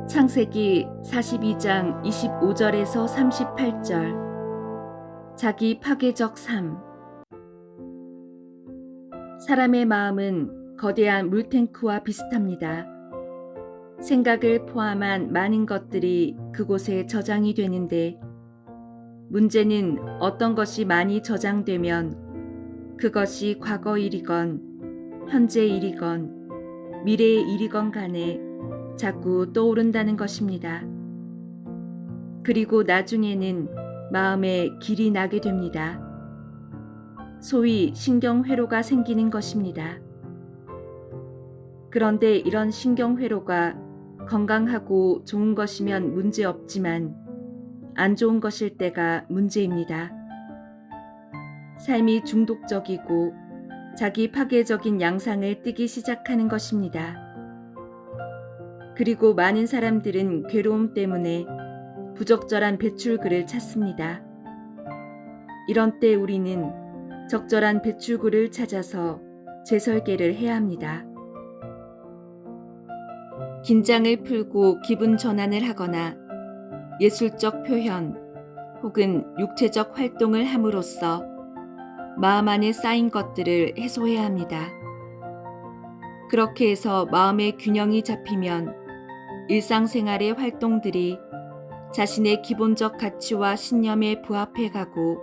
창세기 42장 25절에서 38절. 자기 파괴적 삶. 사람의 마음은 거대한 물탱크와 비슷합니다. 생각을 포함한 많은 것들이 그곳에 저장이 되는데, 문제는 어떤 것이 많이 저장되면 그것이 과거 일이건 현재 일이건 미래의 일이건 간에 자꾸 떠오른다는 것입니다. 그리고 나중에는 마음에 길이 나게 됩니다. 소위 신경회로가 생기는 것입니다. 그런데 이런 신경회로가 건강하고 좋은 것이면 문제없지만 안 좋은 것일 때가 문제입니다. 삶이 중독적이고 자기 파괴적인 양상을 띠기 시작하는 것입니다. 그리고 많은 사람들은 괴로움 때문에 부적절한 배출구를 찾습니다. 이런 때 우리는 적절한 배출구를 찾아서 재설계를 해야 합니다. 긴장을 풀고 기분 전환을 하거나 예술적 표현 혹은 육체적 활동을 함으로써 마음 안에 쌓인 것들을 해소해야 합니다. 그렇게 해서 마음의 균형이 잡히면 일상생활의 활동들이 자신의 기본적 가치와 신념에 부합해 가고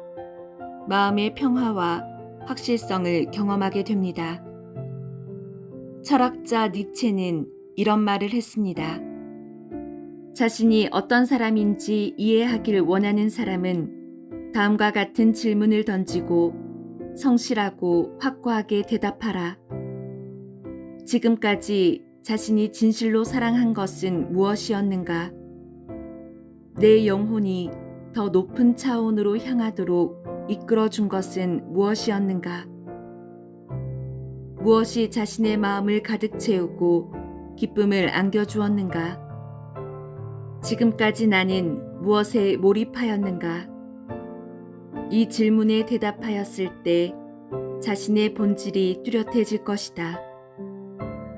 마음의 평화와 확실성을 경험하게 됩니다. 철학자 니체는 이런 말을 했습니다. 자신이 어떤 사람인지 이해하길 원하는 사람은 다음과 같은 질문을 던지고 성실하고 확고하게 대답하라. 지금까지 자신이 진실로 사랑한 것은 무엇이었는가? 내 영혼이 더 높은 차원으로 향하도록 이끌어준 것은 무엇이었는가? 무엇이 자신의 마음을 가득 채우고 기쁨을 안겨주었는가? 지금까지 나는 무엇에 몰입하였는가? 이 질문에 대답하였을 때 자신의 본질이 뚜렷해질 것이다.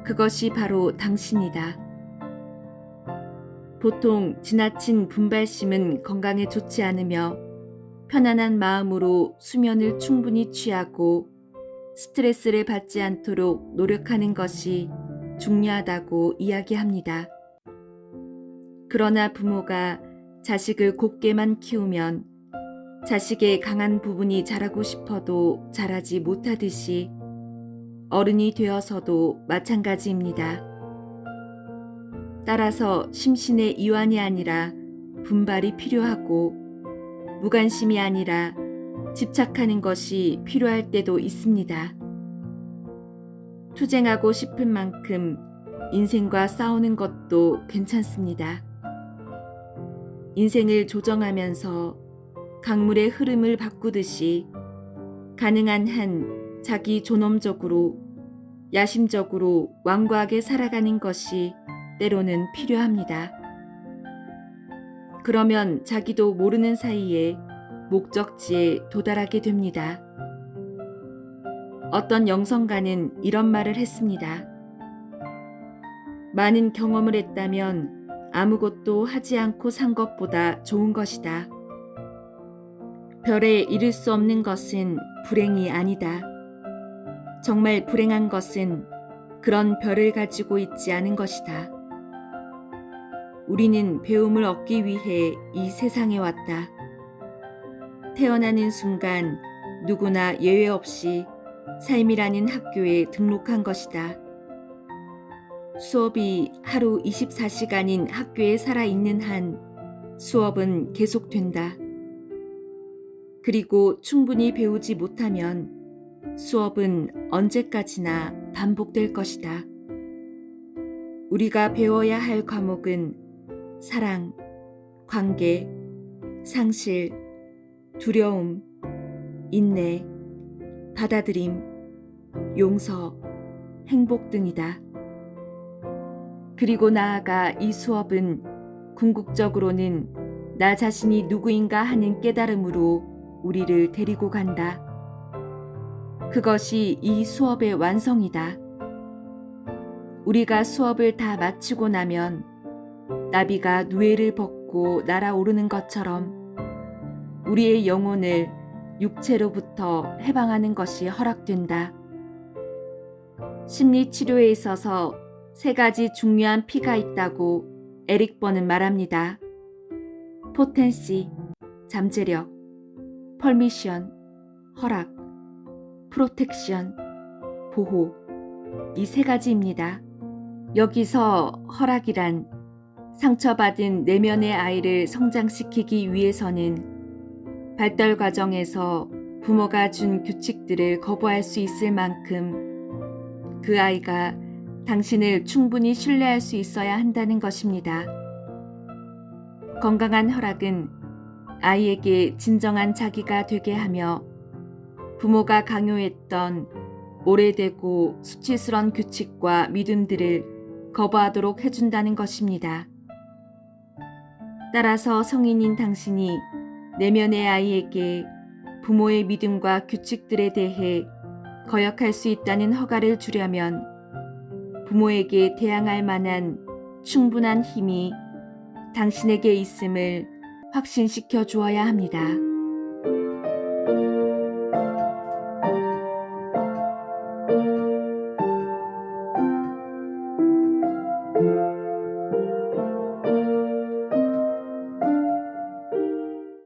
그것이 바로 당신이다. 보통 지나친 분발심은 건강에 좋지 않으며 편안한 마음으로 수면을 충분히 취하고 스트레스를 받지 않도록 노력하는 것이 중요하다고 이야기합니다. 그러나 부모가 자식을 곱게만 키우면 자식의 강한 부분이 자라고 싶어도 자라지 못하듯이 어른이 되어서도 마찬가지입니다. 따라서 심신의 이완이 아니라 분발이 필요하고 무관심이 아니라 집착하는 것이 필요할 때도 있습니다. 투쟁하고 싶은 만큼 인생과 싸우는 것도 괜찮습니다. 인생을 조정하면서 강물의 흐름을 바꾸듯이 가능한 한 자기 존엄적으로 야심적으로 완고하게 살아가는 것이 때로는 필요합니다. 그러면 자기도 모르는 사이에 목적지에 도달하게 됩니다. 어떤 영성가는 이런 말을 했습니다. 많은 경험을 했다면 아무것도 하지 않고 산 것보다 좋은 것이다. 별에 이를 수 없는 것은 불행이 아니다. 정말 불행한 것은 그런 별을 가지고 있지 않은 것이다. 우리는 배움을 얻기 위해 이 세상에 왔다. 태어나는 순간 누구나 예외 없이 삶이라는 학교에 등록한 것이다. 수업이 하루 24시간인 학교에 살아있는 한 수업은 계속된다. 그리고 충분히 배우지 못하면 수업은 언제까지나 반복될 것이다. 우리가 배워야 할 과목은 사랑, 관계, 상실, 두려움, 인내, 받아들임, 용서, 행복 등이다. 그리고 나아가 이 수업은 궁극적으로는 나 자신이 누구인가 하는 깨달음으로 우리를 데리고 간다. 그것이 이 수업의 완성이다. 우리가 수업을 다 마치고 나면 나비가 누에를 벗고 날아오르는 것처럼 우리의 영혼을 육체로부터 해방하는 것이 허락된다. 심리치료에 있어서 3가지 중요한 P가 있다고 에릭 번은 말합니다. 포텐시, 잠재력, 퍼미션, 허락, 프로텍션, 보호. 이 3가지입니다. 여기서 허락이란 상처받은 내면의 아이를 성장시키기 위해서는 발달 과정에서 부모가 준 규칙들을 거부할 수 있을 만큼 그 아이가 당신을 충분히 신뢰할 수 있어야 한다는 것입니다. 건강한 허락은 아이에게 진정한 자기가 되게 하며 부모가 강요했던 오래되고 수치스러운 규칙과 믿음들을 거부하도록 해준다는 것입니다. 따라서 성인인 당신이 내면의 아이에게 부모의 믿음과 규칙들에 대해 거역할 수 있다는 허가를 주려면 부모에게 대항할 만한 충분한 힘이 당신에게 있음을 확신시켜 주어야 합니다.